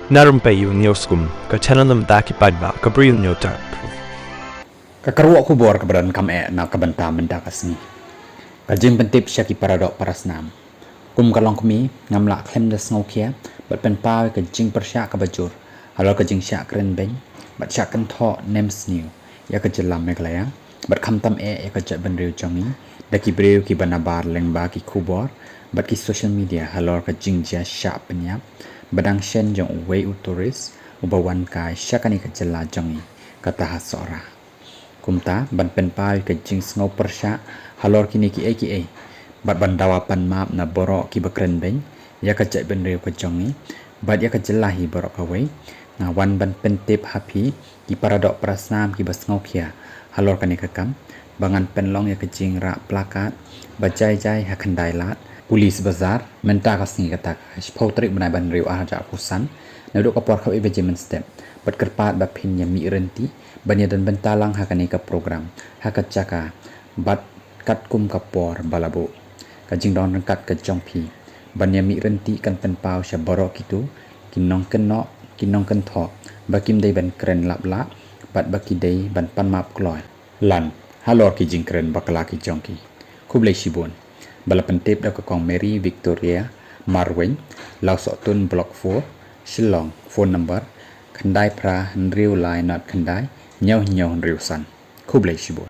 Narumpayu Nioskum, Kachananam Daki Padva, Gabriel Nyotarp. Kakarwa ko bor kabaran kam na kabanta menda kasni. Kajing pentip syaki paradok parasnam. Kum kalong kumi ngamla klem das ngokia, bat pen paw kajing persya kabajur. Halo kajing syak keren beng, bat syak kan tho names new. Ya kajelam meklaya, bat kam tam ya kajak benriu jangi, daki breu ki banabar lengba ki kubor, bat ki social media halo kajing jia syak penyap, badang shen jong uwei uturis, ubawan kai syakani kajela jangi, kata hasora. Kumta ban pen pal ke jing sngo persya halor kini ki bat bandawa pan map na borok ki bakren beng ya kajak ben reu ke jongi bat ya kajelahi borok kawai na wan ban pen tip happy ki paradok prasnam ki basngo kia halor kani kakam bangan pen long ya kajing ra plakat bajai hakandai lat pulis bazar menta kasni kata spotrik benai ban reu aja pusan na dok kapor khawi vejemen step bat kerpat bat pin ya mi renti banya dan bentalang hakani ka program hakat caka bat kat kum kapor balabo kajing don kat ke jongpi banya mi renti kan pen pau sya borok kitu kinong ken tho bakim dai ban kren lapla bat baki dai ban pan map kloy lan halor ki jing kren bakala ki jongki kublai shibun bala pentip da kong Mary Victoria Marwen lau sotun block 4 Shillong phone number khandai pra riu lai not khandai nhau riu san kublai shibun